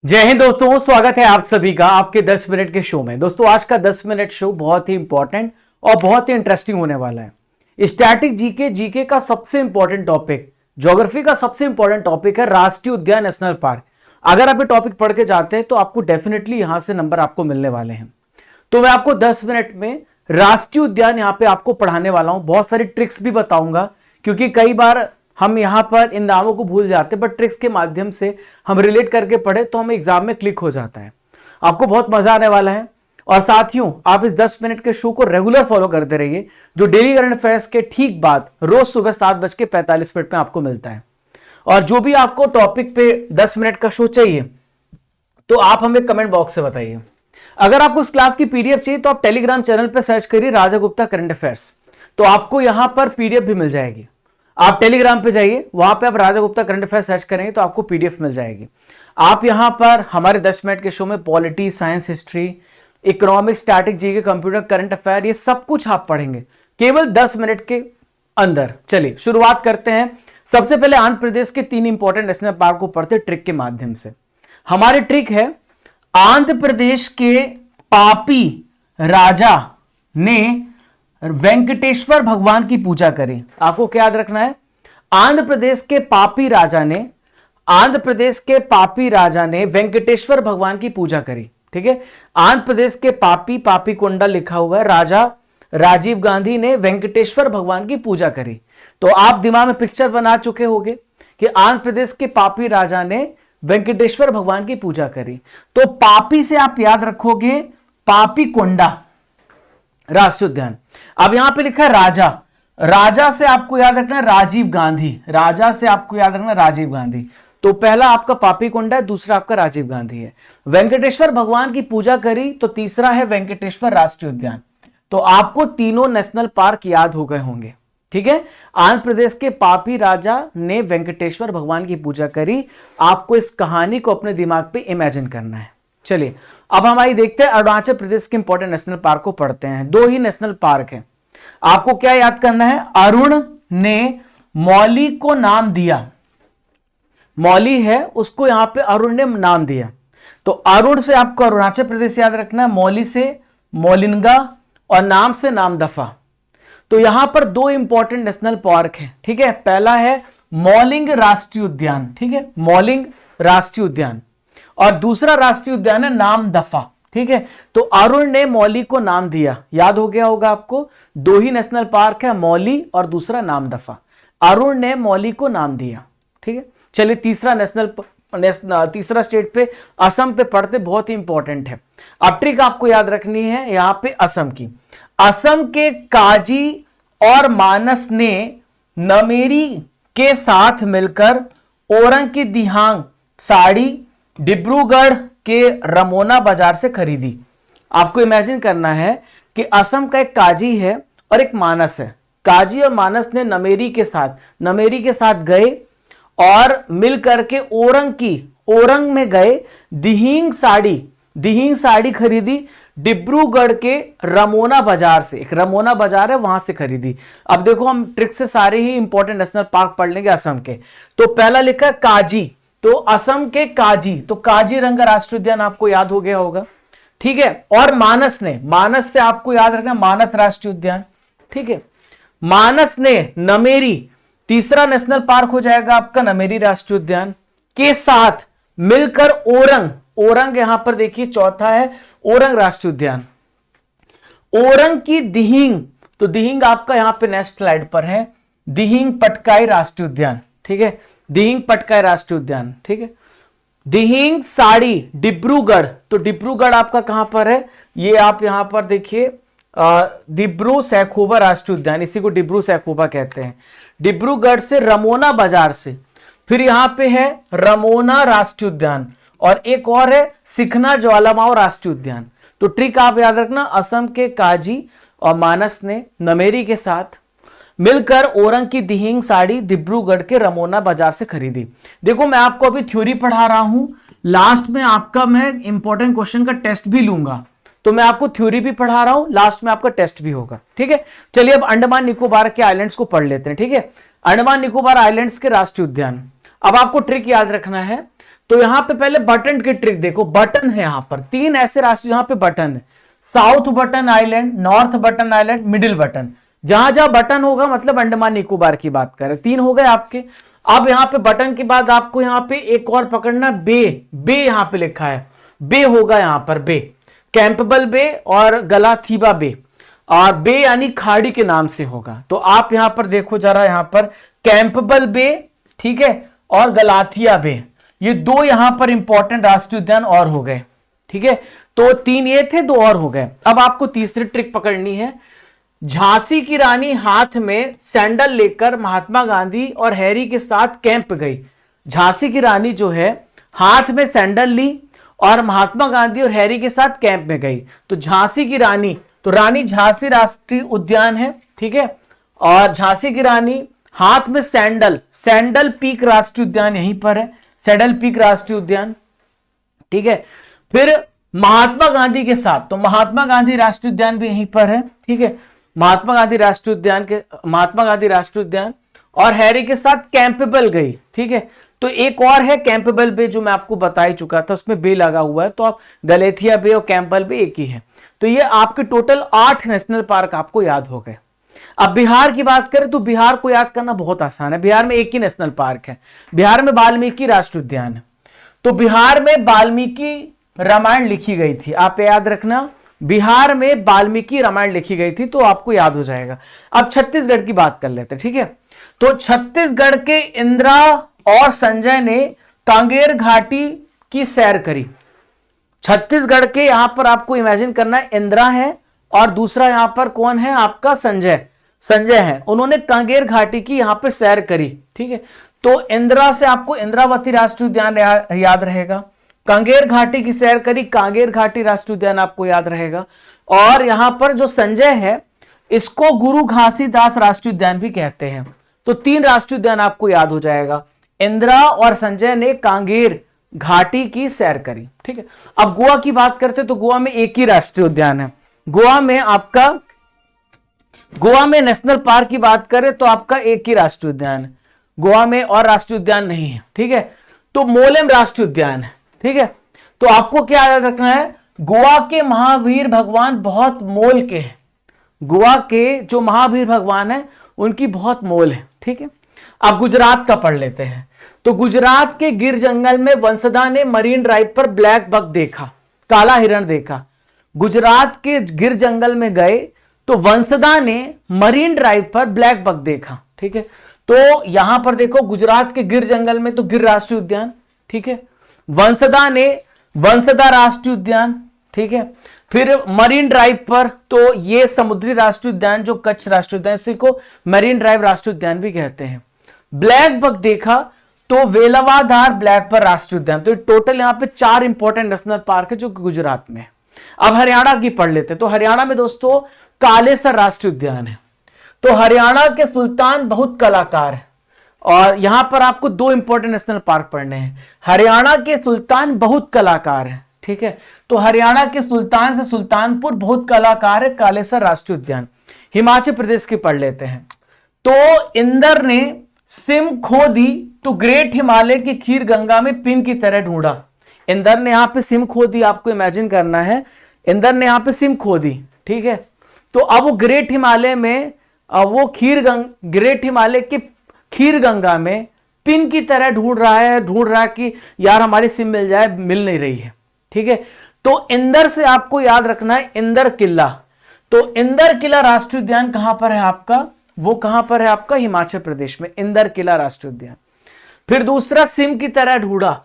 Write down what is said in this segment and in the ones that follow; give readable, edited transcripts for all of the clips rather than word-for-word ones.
जय हिंद दोस्तों, स्वागत है आप सभी का आपके 10 मिनट के शो में। दोस्तों आज का 10 मिनट शो बहुत ही इंपॉर्टेंट और बहुत ही इंटरेस्टिंग होने वाला है। स्टैटिक जीके का सबसे इंपॉर्टेंट टॉपिक, ज्योग्राफी का सबसे इंपॉर्टेंट टॉपिक है राष्ट्रीय उद्यान नेशनल पार्क। अगर आप ये टॉपिक पढ़ के जाते हैं तो आपको डेफिनेटली यहां से नंबर आपको मिलने वाले हैं। तो मैं आपको 10 मिनट में राष्ट्रीय उद्यान यहां पे आपको पढ़ाने वाला हूं। बहुत सारी ट्रिक्स भी बताऊंगा, क्योंकि कई बार हम यहां पर इन नामों को भूल जाते हैं, बट ट्रिक्स के माध्यम से हम रिलेट करके पढ़े तो हमें एग्जाम में क्लिक हो जाता है। आपको बहुत मजा आने वाला है। और साथियों, आप इस 10 मिनट के शो को रेगुलर फॉलो करते रहिए, जो डेली करंट अफेयर्स के ठीक बाद रोज सुबह 7:45 में आपको मिलता है। और जो भी आपको टॉपिक पे 10 मिनट का शो चाहिए तो आप हमें कमेंट बॉक्स से बताइए। अगर आपको इस क्लास की पीडीएफ चाहिए तो आप टेलीग्राम चैनल पर सर्च करिए राजा गुप्ता करंट अफेयर्स, तो आपको यहां पर पीडीएफ भी मिल जाएगी। आप टेलीग्राम पे जाइए, वहां पे आप राजा गुप्ता करंट अफेयर सर्च करेंगे तो आपको पीडीएफ मिल जाएगी। आप यहां पर हमारे 10 मिनट के शो में polity, science, history, economics, static GK, computer, current affair, ये सब कुछ आप पढ़ेंगे केवल 10 मिनट के अंदर। चलिए शुरुआत करते हैं। सबसे पहले आंध्र प्रदेश के 3 इंपॉर्टेंट नेशनल पार्क को पढ़ते ट्रिक के माध्यम से। हमारी ट्रिक है, आंध्र प्रदेश के पापी राजा ने वेंकटेश्वर भगवान की पूजा करी। आपको क्या याद रखना है? आंध्र प्रदेश के पापी राजा ने वेंकटेश्वर भगवान की पूजा करी। ठीक है, आंध्र प्रदेश के पापी कोंडा लिखा हुआ है, राजा राजीव गांधी ने वेंकटेश्वर भगवान की पूजा करी। तो आप दिमाग में पिक्चर बना चुके होंगे कि आंध्र प्रदेश के पापी राजा ने वेंकटेश्वर भगवान की पूजा करी। तो पापी से आप याद रखोगे पापी कोंडा राष्ट्रीय उद्यान। अब यहां पे लिखा है राजा से आपको याद रखना है राजीव गांधी। तो पहला आपका पापी कोंडा है, दूसरा आपका राजीव गांधी है। वेंकटेश्वर भगवान की पूजा करी तो तीसरा है वेंकटेश्वर राष्ट्रीय उद्यान। तो आपको तीनों नेशनल पार्क याद हो गए होंगे। ठीक है, आंध्र प्रदेश के पापी राजा ने वेंकटेश्वर भगवान की पूजा करी। आपको इस कहानी को अपने दिमाग पे इमेजिन करना है। चलिए अब हमारी देखते हैं अरुणाचल प्रदेश के इंपॉर्टेंट नेशनल पार्क को पढ़ते हैं। 2 ही नेशनल पार्क हैं। आपको क्या याद करना है? अरुण ने मौली को नाम दिया। मौली है, उसको यहां पे अरुण ने नाम दिया। तो अरुण से आपको अरुणाचल प्रदेश याद रखना है, मौली से मौलिनगा और नाम से नामदफा। तो यहां पर 2 इंपॉर्टेंट नेशनल पार्क है। ठीक है, पहला है मौलिंग राष्ट्रीय उद्यान। ठीक है, मौलिंग राष्ट्रीय उद्यान, और दूसरा राष्ट्रीय उद्यान है नामदफा। ठीक है, तो अरुण ने मौली को नाम दिया, याद हो गया होगा आपको। 2 ही नेशनल पार्क है, मौली और दूसरा नामदफा। अरुण ने मौली को नाम दिया। ठीक है, चलिए तीसरा स्टेट पे असम पे पढ़ते, बहुत ही इंपॉर्टेंट है। अब ट्रिक आपको याद रखनी है यहां पे असम की। असम के काजी और मानस ने नमेरी के साथ मिलकर ओरंग की दिहांग साड़ी डिब्रूगढ़ के रमोना बाजार से खरीदी। आपको इमेजिन करना है कि असम का एक काजी है और एक मानस है। काजी और मानस ने नमेरी के साथ गए और मिल करके ओरंग में गए, दिहिंग साड़ी खरीदी डिब्रूगढ़ के रमोना बाजार से। एक रमोना बाजार है, वहां से खरीदी। अब देखो हम ट्रिक से सारे ही इंपॉर्टेंट नेशनल पार्क पढ़ लेंगे असम के। तो पहला लिखा है काजी, तो असम के काजी, तो काजीरंगा राष्ट्रीय उद्यान आपको याद हो गया होगा। ठीक है, और मानस से आपको याद रखना मानस राष्ट्रीय उद्यान। ठीक है, मानस ने नमेरी, तीसरा नेशनल पार्क हो जाएगा आपका नमेरी राष्ट्रीय उद्यान के साथ मिलकर ओरंग यहां पर देखिए चौथा है ओरंग राष्ट्रीय उद्यान। ओरंग की दिहिंग, तो दिहिंग आपका यहां पे नेक्स्ट स्लाइड पर है, दिहिंग पटकाई राष्ट्रीय उद्यान। ठीक है, दिहिंग पटकाई राष्ट्रीय उद्यान। ठीक है, दिहिंग साड़ी डिब्रूगढ़, तो डिब्रूगढ़ आपका कहां पर है? ये आप यहां पर देखिए डिब्रू सैखोवा राष्ट्रीय उद्यान, इसी को डिब्रू सैखोवा कहते हैं। डिब्रूगढ़ से रमोना बाजार से, फिर यहां पे है रमोना राष्ट्रीय उद्यान, और एक और है सिखना ज्वालामाओ राष्ट्रीय उद्यान। तो ट्रिक आप याद रखना, असम के काजी और मानस ने नमेरी के साथ मिलकर ओरंग की दिहिंग साड़ी डिब्रूगढ़ के रमोना बाजार से खरीदी। देखो मैं आपको अभी थ्योरी पढ़ा रहा हूं, लास्ट में आपका मैं इंपॉर्टेंट क्वेश्चन का टेस्ट भी लूंगा। तो मैं आपको थ्योरी भी पढ़ा रहा हूं, लास्ट में आपका टेस्ट भी होगा। ठीक है, चलिए अब अंडमान निकोबार के आइलैंड्स को पढ़ लेते हैं। ठीक है, अंडमान निकोबार आइलैंड्स के राष्ट्रीय उद्यान। अब आपको ट्रिक याद रखना है, तो यहां पे पहले बटन की ट्रिक देखो, बटन है यहां पर 3 ऐसे राष्ट्र जहां पे बटन है, south button island, north button island, middle button. जहां जहां बटन होगा मतलब अंडमान निकोबार की बात करें, 3 हो गए आपके। अब यहां पे बटन के बाद आपको यहां पे एक और पकड़ना, बे, बे यहां पे लिखा है, बे होगा यहां पर, बे, कैंपबेल बे और गलाथिबा बे, और बे यानी खाड़ी के नाम से होगा। तो आप यहां पर देखो जरा, यहां पर कैंपबेल बे, ठीक है, और गलाथिया बे, ये 2 यहां पर इंपॉर्टेंट राष्ट्रीय उद्यान और हो गए, ठीक है। तो 3 ये थे, 2 और हो गए। अब आपको तीसरी ट्रिक पकड़नी है। झांसी की रानी हाथ में सैंडल लेकर महात्मा गांधी और हैरी के साथ कैंप गई। झांसी की रानी जो है हाथ में सैंडल ली और महात्मा गांधी और हैरी के साथ कैंप में गई। तो झांसी की रानी, तो रानी झांसी राष्ट्रीय उद्यान है, ठीक है, और झांसी की रानी हाथ में सैंडल, सैंडल पीक राष्ट्रीय उद्यान यहीं पर है, सैडल पीक राष्ट्रीय उद्यान, ठीक है। फिर महात्मा गांधी के साथ, तो महात्मा गांधी राष्ट्रीय उद्यान भी यहीं पर है, ठीक है, महात्मा गांधी राष्ट्रीय उद्यान के, महात्मा गांधी राष्ट्रीय उद्यान, और हैरी के साथ कैंपबेल गई, ठीक है। तो एक और है कैंपबेल बे जो मैं आपको बता ही चुका था, उसमें बे लगा हुआ है, तो आप गलेथिया बे और कैंपबेल बे एक ही है। तो ये आपके टोटल 8 नेशनल पार्क आपको याद हो गए। अब बिहार की बात करें तो बिहार को याद करना बहुत आसान है। बिहार में एक ही नेशनल पार्क है, बिहार में वाल्मीकि राष्ट्रीय उद्यान है। तो बिहार में वाल्मीकि रामायण लिखी गई थी, आप याद रखना, बिहार में वाल्मीकि रामायण लिखी गई थी, तो आपको याद हो जाएगा। अब छत्तीसगढ़ की बात कर लेते हैं, ठीक है। तो छत्तीसगढ़ के इंदिरा और संजय ने कांगेर घाटी की सैर करी। छत्तीसगढ़ के यहां पर आपको इमेजिन करना है, इंदिरा है और दूसरा यहां पर कौन है आपका, संजय, संजय है, उन्होंने कांगेर घाटी की यहां पर सैर करी, ठीक है। तो इंदिरा से आपको इंद्रावती राष्ट्रीय उद्यान याद रहेगा, कांगेर घाटी की सैर करी, कांगेर घाटी राष्ट्रीय उद्यान आपको याद रहेगा, और यहां पर जो संजय है इसको गुरु घासीदास राष्ट्रीय उद्यान भी कहते हैं। तो 3 राष्ट्रीय उद्यान आपको याद हो जाएगा, इंदिरा और संजय ने कांगेर घाटी की सैर करी, ठीक है। अब गोवा की बात करते तो गोवा में एक ही राष्ट्रीय उद्यान है, गोवा में आपका, गोवा में नेशनल पार्क की बात करें तो आपका एक ही राष्ट्रीय उद्यान है, गोवा में और राष्ट्रीय उद्यान नहीं है, ठीक है। तो मोलेम राष्ट्रीय उद्यान है, ठीक है। तो आपको क्या याद रखना है, गोवा के महावीर भगवान बहुत मोल के हैं, गोवा के जो महावीर भगवान है उनकी बहुत मोल है, ठीक है। अब गुजरात का पढ़ लेते हैं। तो गुजरात के गिर जंगल में वंसदा ने मरीन ड्राइव पर ब्लैक बक देखा, काला हिरण देखा। गुजरात के गिर जंगल में गए तो वंसदा ने मरीन ड्राइव पर ब्लैक बक देखा, ठीक है। तो यहां पर देखो गुजरात के गिर जंगल में तो गिर राष्ट्रीय उद्यान, ठीक है, वंसदा ने वंसदा राष्ट्रीय उद्यान, ठीक है। फिर मरीन ड्राइव पर तो ये समुद्री राष्ट्रीय उद्यान जो कच्छ राष्ट्रीय उद्यान, इसी को मरीन ड्राइव राष्ट्रीय उद्यान भी कहते हैं। ब्लैक बक देखा तो वेलावाधार ब्लैक पर राष्ट्रीय उद्यान। तो टोटल यहां पे 4 इंपॉर्टेंट नेशनल पार्क है जो गुजरात में। अब हरियाणा की पढ़ लेते हैं। तो हरियाणा में दोस्तों कालेसर राष्ट्रीय उद्यान है। तो हरियाणा के सुल्तान बहुत कलाकार है, और यहां पर आपको 2 इंपॉर्टेंट नेशनल पार्क पढ़ने हैं। हरियाणा के सुल्तान बहुत कलाकार है, ठीक है। तो हरियाणा के सुल्तान से सुल्तानपुर बहुत कलाकार है, कालेसर राष्ट्रीय उद्यान। हिमाचल प्रदेश की पढ़ लेते हैं। तो इंदर ने सिम खो दी तो ग्रेट हिमालय की खीर गंगा में पिन की तरह ढूंढा। इंदर ने यहां पे सिम खो दी, आपको इमेजिन करना है, इंदर ने यहां पे सिम खो दी, ठीक है। तो अब वो ग्रेट हिमालय में, अब वो ग्रेट हिमालय के खीर गंगा में पिन की तरह ढूंढ रहा है कि यार हमारी सिम मिल जाए, मिल नहीं रही है, ठीक है। तो इंदर से आपको याद रखना है इंदर किला। तो इंदर किला राष्ट्रीय उद्यान कहां पर है आपका, वो कहां पर है आपका, हिमाचल प्रदेश में, इंदर किला राष्ट्रीय उद्यान। फिर दूसरा सिम की तरह ढूंढा,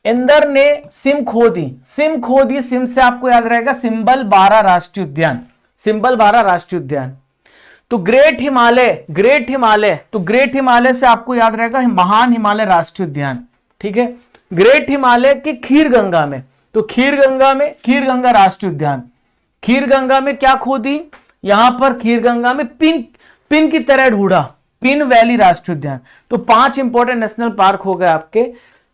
इंदर ने सिम खो दी, सिम खो दी, सिम से आपको याद रहेगा सिंबल 12 राष्ट्रीय उद्यान, सिंबल 12 राष्ट्रीय उद्यान। तो ग्रेट हिमालय, ग्रेट हिमालय, तो ग्रेट हिमालय से आपको याद रहेगा महान हिमालय राष्ट्रीय उद्यान, ठीक है। ग्रेट हिमालय के खीर गंगा में, तो खीर गंगा में खीर गंगा राष्ट्रीय उद्यान। खीर गंगा में क्या खो दी, यहां पर खीर गंगा में पिन की तरह ढूंढा, पिन वैली राष्ट्रीय उद्यान। तो 5 इंपॉर्टेंट नेशनल पार्क हो गए आपके।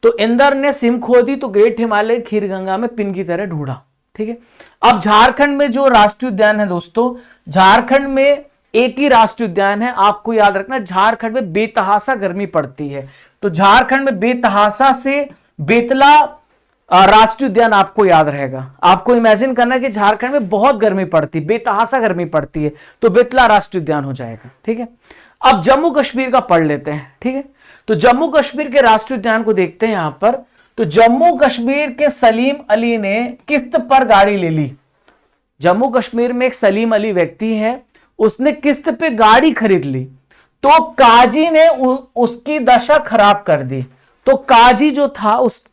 तो इंदर ने सिम खो दी तो ग्रेट हिमालय खीर गंगा में पिन की तरह ढूंढा, ठीक है। अब झारखंड में जो राष्ट्रीय उद्यान है दोस्तों, झारखंड में एक ही राष्ट्रीय उद्यान है, आपको याद रखना झारखंड में बेतहासा गर्मी पड़ती है। तो झारखंड में बेतहासा से बेतला राष्ट्रीय उद्यान आपको याद रहेगा। आपको इमेजिन करना है कि झारखंड में बहुत गर्मी पड़ती है, बेतहासा गर्मी पड़ती है, तो बेतला राष्ट्रीय उद्यान हो जाएगा। ठीक है, अब जम्मू कश्मीर का पढ़ लेते हैं। ठीक है, तो जम्मू कश्मीर के राष्ट्रीय उद्यान को देखते हैं यहां पर। तो जम्मू कश्मीर के सलीम अली ने किस्त पर गाड़ी ले ली। जम्मू कश्मीर में एक सलीम अली व्यक्ति है, उसने किस्त पे गाड़ी खरीद ली, तो काजी ने उसकी दशा खराब कर दी। तो काजी जो था, उस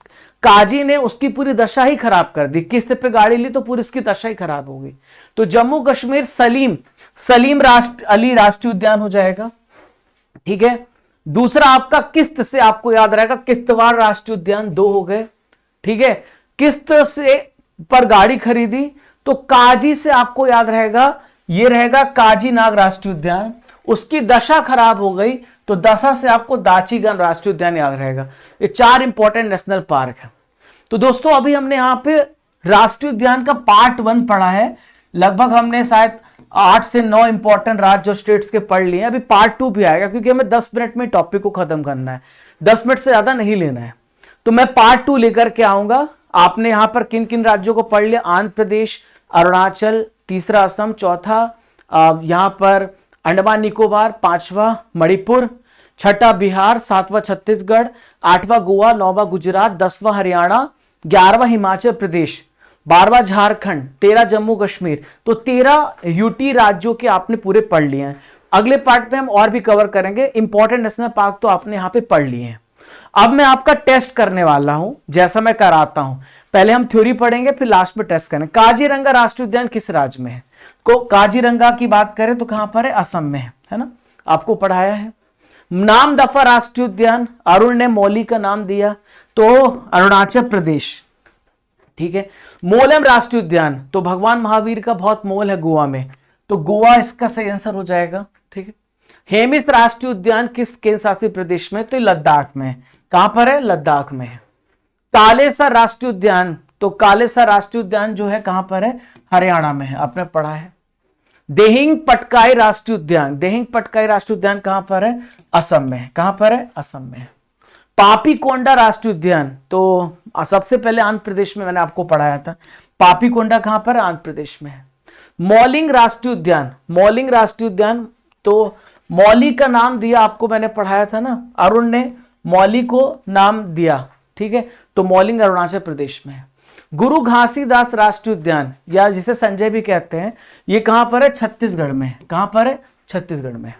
काजी ने उसकी पूरी दशा ही खराब कर दी। किस्त पे गाड़ी ली तो पूरी इसकी दशा ही खराब हो गई। तो जम्मू कश्मीर सलीम अली राष्ट्रीय उद्यान हो जाएगा। ठीक है, दूसरा आपका किस्त से आपको याद रहेगा, किश्तवाड़ राष्ट्रीय उद्यान, 2 हो गए। ठीक है, किस्त से पर गाड़ी खरीदी, तो काजी से आपको याद रहेगा, ये रहेगा काजी नाग राष्ट्रीय उद्यान। उसकी दशा खराब हो गई, तो दशा से आपको दाचीगंज राष्ट्रीय उद्यान याद रहेगा। ये 4 इंपॉर्टेंट नेशनल पार्क है। तो दोस्तों अभी हमने यहां पे राष्ट्रीय उद्यान का पार्ट 1 पढ़ा है। लगभग हमने शायद 8 से 9 इंपॉर्टेंट राज्य और स्टेट्स के पढ़ लिए। अभी पार्ट 2 भी आएगा, क्योंकि हमें 10 मिनट में टॉपिक को खत्म करना है, 10 मिनट से ज्यादा नहीं लेना है। तो मैं पार्ट 2 लेकर के आऊंगा। आपने यहां पर किन किन राज्यों को पढ़ लिया? आंध्र प्रदेश, अरुणाचल, तीसरा असम, चौथा यहां पर अंडमान निकोबार, 5वां मणिपुर, 6ठा बिहार, 7वां छत्तीसगढ़, 8वां गोवा, 9वां गुजरात, 10वां हरियाणा, 11वां हिमाचल प्रदेश, 12वां झारखंड, 13 जम्मू कश्मीर। तो 13 यूटी राज्यों के आपने पूरे पढ़ लिए हैं। अगले पार्ट में हम और भी कवर करेंगे। इंपॉर्टेंट नेशनल पार्क तो आपने यहां पे पढ़ लिए हैं। अब मैं आपका टेस्ट करने वाला हूं, जैसा मैं कराता हूं। पहले हम थ्योरी पढ़ेंगे, फिर लास्ट में टेस्ट करेंगे। काजीरंगा राष्ट्रीय उद्यान किस राज्य में है? को काजीरंगा की बात करें तो कहां पर है? असम में है ना, आपको पढ़ाया है। नामदफा राष्ट्रीय उद्यान, अरुण ने मौली का नाम दिया, तो अरुणाचल प्रदेश। ठीक है, मोलम राष्ट्रीय उद्यान, तो भगवान महावीर का बहुत मोल है गोवा में, तो गोवा इसका सही आंसर हो जाएगा। ठीक है, हेमिस राष्ट्रीय उद्यान किस केंद्र शासित प्रदेश में? तो लद्दाख में। कहां पर है? लद्दाख में है। कालेसर राष्ट्रीय उद्यान, तो कालेसर राष्ट्रीय उद्यान जो है कहां पर है? हरियाणा में है, आपने पढ़ा है। देहिंग पटकाई राष्ट्रीय उद्यान, देहिंग पटकाई राष्ट्रीय उद्यान कहां पर है? असम में। कहां पर है? असम में। पापीकोंडा राष्ट्रीय उद्यान, तो सबसे पहले आंध्र प्रदेश में मैंने आपको पढ़ाया था। पापीकोंडा कहां पर है? आंध्र प्रदेश में है। मौलिंग राष्ट्रीय उद्यान, मौलिंग राष्ट्रीय उद्यान, तो मौली का नाम दिया आपको, मैंने पढ़ाया था ना, अरुण ने मौली को नाम दिया। ठीक है, तो मौलिंग अरुणाचल प्रदेश में है। गुरु घासीदास राष्ट्रीय उद्यान, या जिसे संजय भी कहते हैं, ये कहां पर है? छत्तीसगढ़ में। कहां पर है? छत्तीसगढ़ में।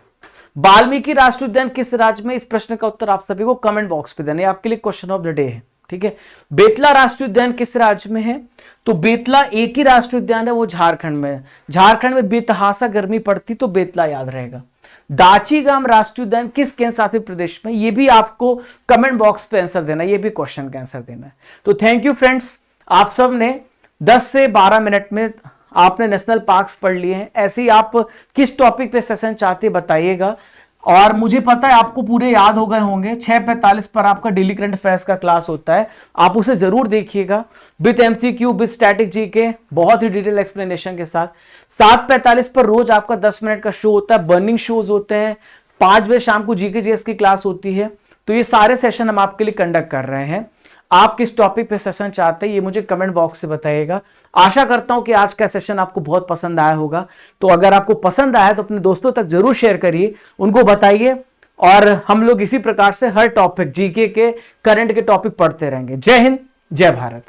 वाल्मीकि राष्ट्रीय उद्यान किस राज्य में? इस प्रश्न का उत्तर आप सभी को कमेंट बॉक्स पे देना, आपके लिए क्वेश्चन ऑफ द डे है। ठीक है, बेतला राष्ट्रीय उद्यान किस राज्य में है? तो बेतला एक ही राष्ट्रीय उद्यान है, वो झारखंड में है। झारखंड में बेतहासा गर्मी पड़ती, तो बेतला याद रहेगा। दाचीगाम राष्ट्रीय उद्यान किस केंद्र शासित प्रदेश में? ये भी आपको कमेंट बॉक्स पे आंसर देना, ये भी क्वेश्चन का आंसर देना है। तो थैंक यू फ्रेंड्स, आप सब ने 10 से 12 मिनट में आपने नेशनल पार्क्स पढ़ लिए हैं। ऐसे ही आप किस टॉपिक पे सेशन चाहते बताइएगा, और मुझे पता है आपको पूरे याद हो गए होंगे। 6:45 पर आपका डेली करंट अफेयर्स का क्लास होता है, आप उसे जरूर देखिएगा, with MCQ, with static GK, बहुत ही डिटेल एक्सप्लेनेशन के साथ। 7:45 पर रोज आपका 10 मिनट का शो होता है, बर्निंग शोज होते हैं। 5 बजे शाम को जीके जीएस की क्लास होती है। तो ये सारे सेशन हम आपके लिए कंडक्ट कर रहे हैं। आप किस टॉपिक पे सेशन चाहते हैं ये मुझे कमेंट बॉक्स से बताइएगा। आशा करता हूं कि आज का सेशन आपको बहुत पसंद आया होगा। तो अगर आपको पसंद आया तो अपने दोस्तों तक जरूर शेयर करिए, उनको बताइए, और हम लोग इसी प्रकार से हर टॉपिक, जीके के, करंट के टॉपिक पढ़ते रहेंगे। जय हिंद, जय भारत।